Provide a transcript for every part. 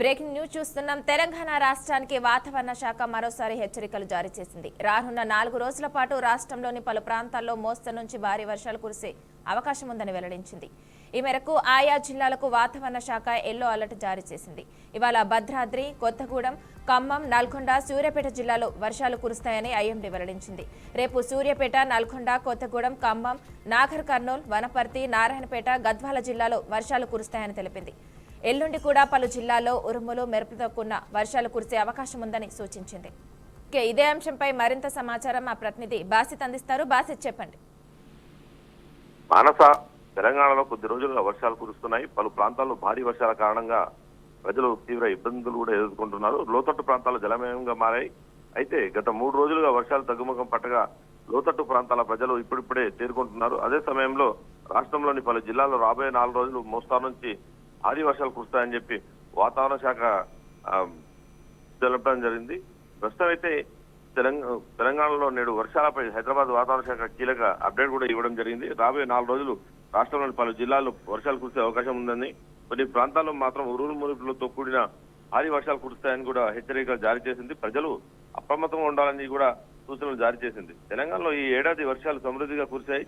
Breaking news చూస్తున్నాం. తెలంగాణ రాష్ట్రానికి వాతావరణ శాఖ మరోసారి హెచ్చరికలు జారీ చేసింది. రానున్న 4 రోజుల పాటు రాష్ట్రంలోని పలు ప్రాంతాల్లో మోస్తరు నుంచి భారీ వర్షాలు కురిసే అవకాశం ఉందని వెల్లడించింది. ఈ మేరకు ఆయా జిల్లాలకు వాతావరణ శాఖ ఎల్లో అలర్ట్ జారీ చేసింది. ఇవాళ భద్రాద్రి, కొత్తగూడెం, ఖమ్మం, నల్గొండ, సూర్యాపేట జిల్లాలో వర్షాలు కురుస్తాయని ఐఎండీ వెల్లడించింది. రేపు సూర్యాపేట, నల్గొండ, కొత్తగూడెం, ఖమ్మం, నాగర్ కర్నూల్, వనపర్తి, నారాయణపేట, గద్వాల జిల్లాలో వర్షాలు కురుస్తాయని తెలిపింది. ఎల్లుండి కూడా పలు జిల్లాల్లో ఉరుములు, మెరుపుతో కూడిన వర్షాలు కురిసే అవకాశం ఉందని సూచించింది. ఇదే అంశంపై మరింత సమాచారం మా ప్రతినిధి బాసిత్ అందిస్తారు. బాసిత్, చెప్పండి. మానస, తెలంగాణలో కొద్ది రోజులుగా వర్షాలు కురుస్తున్నాయి. పలు ప్రాంతాల్లో భారీ వర్షాల కారణంగా ప్రజలు తీవ్ర ఇబ్బందులు కూడా ఎదుర్కొంటున్నారు. లోతట్టు ప్రాంతాలు జలమయంగా మారాయి. అయితే గత 3 రోజులుగా వర్షాలు తగ్గుముఖం పట్టగా లోతట్టు ప్రాంతాల ప్రజలు ఇప్పుడిప్పుడే చేరుకుంటున్నారు. అదే సమయంలో రాష్ట్రంలోని పలు జిల్లాల్లో రాబోయే 4 రోజులు మోస్తారు నుంచి భారీ వర్షాలు కురుస్తాయని చెప్పి వాతావరణ శాఖ తెలపడం జరిగింది. ప్రస్తుతం అయితే తెలంగాణలో నేడు వర్షాలపై హైదరాబాద్ వాతావరణ శాఖ కీలక అప్డేట్ కూడా ఇవ్వడం జరిగింది. రాబోయే 4 రోజులు రాష్ట్రంలోని పలు జిల్లాల్లో వర్షాలు కురిసే అవకాశం ఉందని, కొన్ని ప్రాంతాల్లో మాత్రం ఉరుములు మురుపులతో కూడిన భారీ వర్షాలు కురుస్తాయని కూడా హెచ్చరికలు జారీ చేసింది. ప్రజలు అప్రమత్తంగా ఉండాలని కూడా సూచనలు జారీ చేసింది. తెలంగాణలో ఈ ఏడాది వర్షాలు సమృద్ధిగా కురిశాయి.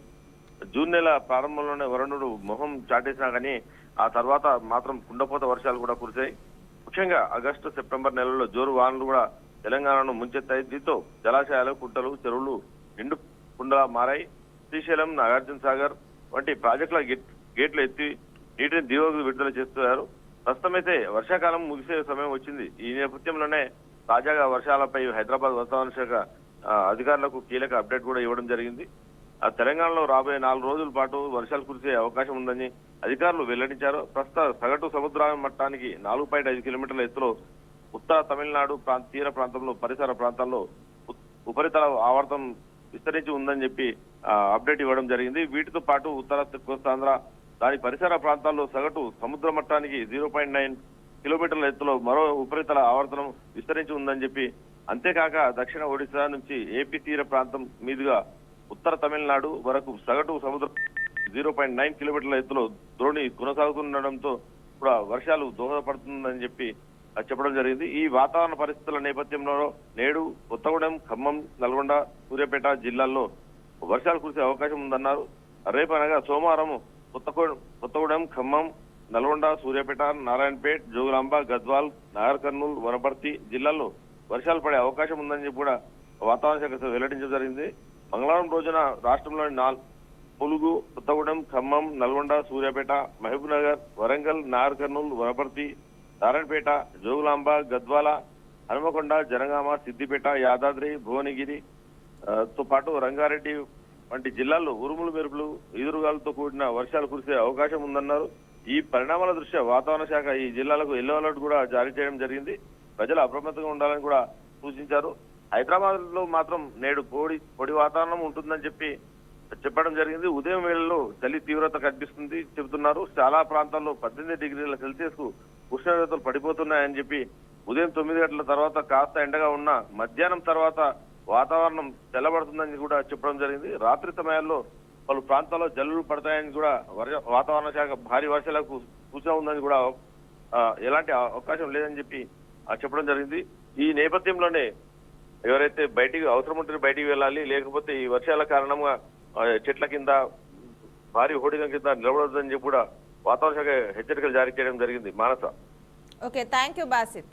జూన్ నెల ప్రారంభంలోనే వరుణుడు మొహం చాటేసినా కానీ ఆ తర్వాత మాత్రం కుండపోత వర్షాలు కూడా కురిశాయి. ముఖ్యంగా ఆగస్టు, సెప్టెంబర్ నెలల్లో జోరు వానలు కూడా తెలంగాణను ముంచెత్తాయి. దీంతో జలాశయాలు, కుంటలు, చెరువులు నిండు కుండలా మారాయి. శ్రీశైలం, నాగార్జున సాగర్ వంటి ప్రాజెక్టుల గేట్లు ఎత్తి నీటిని దిగువకు విడుదల చేస్తున్నారు. ప్రస్తుతమైతే వర్షాకాలం ముగిసే సమయం వచ్చింది. ఈ నేపథ్యంలోనే తాజాగా వర్షాలపై హైదరాబాద్ వాతావరణ శాఖ అధికారులకు కీలక అప్డేట్ కూడా ఇవ్వడం జరిగింది. తెలంగాణలో రాబోయే 4 రోజుల పాటు వర్షాలు కురిసే అవకాశం ఉందని అధికారులు వెల్లడించారు. ప్రస్తుత సగటు సముద్ర మట్టానికి 4.5 కిలోమీటర్ల ఎత్తులో ఉత్తర తమిళనాడు తీర ప్రాంతంలో, పరిసర ప్రాంతాల్లో ఉపరితల ఆవర్తనం విస్తరించి ఉందని చెప్పి అప్డేట్ ఇవ్వడం జరిగింది. వీటితో పాటు ఉత్తర కోస్తాంధ్ర, దాని పరిసర ప్రాంతాల్లో సగటు సముద్ర మట్టానికి 0.9 కిలోమీటర్ల ఎత్తులో మరో ఉపరితల ఆవర్తనం విస్తరించి ఉందని చెప్పి, అంతేకాక దక్షిణ ఒడిశా నుంచి ఏపీ తీర ప్రాంతం మీదుగా ఉత్తర తమిళనాడు వరకు సగటు సముద్రం 0.9 కిలోమీటర్ల ఎత్తులో ద్రోణి కొనసాగుతుండడంతో కూడా వర్షాలు దోహదపడుతుందని చెప్పి చెప్పడం జరిగింది. ఈ వాతావరణ పరిస్థితుల నేపథ్యంలో నేడు కొత్తగూడెం, ఖమ్మం, నల్గొండ, సూర్యాపేట జిల్లాల్లో వర్షాలు కురిసే అవకాశం ఉందన్నారు. రేపు అనగా సోమవారం కొత్తగూడెం, ఖమ్మం, నల్గొండ, సూర్యాపేట, నారాయణపేట, జోగులాంబ, గద్వాల్, నాగర్ కర్నూల్, వనపర్తి జిల్లాల్లో వర్షాలు పడే అవకాశం ఉందని చెప్పి కూడా వాతావరణ శాఖ వెల్లడించడం జరిగింది. మంగళవారం రోజున రాష్ట్రంలోని ములుగు, కొత్తగూడెం, ఖమ్మం, నల్గొండ, సూర్యాపేట, మహబూబ్ నగర్, వరంగల్, నాగర్ కర్నూల్, వనపర్తి, నారాయణపేట, జోగులాంబ, గద్వాల, హనుమకొండ, జనగామ, సిద్దిపేట, యాదాద్రి, భువనగిరి తో పాటు రంగారెడ్డి వంటి జిల్లాల్లో ఉరుములు, మెరుపులు, ఈదురుగాలతో కూడిన వర్షాలు కురిసే అవకాశం ఉందన్నారు. ఈ పరిణామాల దృష్ట్యా వాతావరణ శాఖ ఈ జిల్లాలకు ఎల్లో అలర్ట్ కూడా జారీ చేయడం జరిగింది. ప్రజలు అప్రమత్తంగా ఉండాలని కూడా సూచించారు. హైదరాబాద్ లో మాత్రం నేడు పొడి వాతావరణం ఉంటుందని చెప్పడం జరిగింది. ఉదయం వేళల్లో చలి తీవ్రత కనిపిస్తుంది చెబుతున్నారు. చాలా ప్రాంతాల్లో 18 డిగ్రీల సెల్సియస్ కు ఉష్ణోగ్రతలు పడిపోతున్నాయని చెప్పి, ఉదయం 9 గంటల తర్వాత కాస్త ఎండగా ఉన్న మధ్యాహ్నం తర్వాత వాతావరణం తెల్లబడుతుందని కూడా చెప్పడం జరిగింది. రాత్రి సమయాల్లో పలు ప్రాంతాల్లో జల్లులు పడతాయని కూడా వాతావరణ శాఖ భారీ వర్షాలకు సూచన ఉందని కూడా ఎలాంటి అవకాశం లేదని చెప్పి చెప్పడం జరిగింది. ఈ నేపథ్యంలోనే ఎవరైతే అవసరం ఉంటే బయటికి వెళ్ళాలి, లేకపోతే ఈ వర్షాల కారణంగా చెట్ల కింద, భారీ హోర్డింగ్ల కింద నిలబడొద్దని చెప్పి కూడా వాతావరణ శాఖ హెచ్చరికలు జారీ చేయడం జరిగింది. Manasa. Okay, thank you Basit.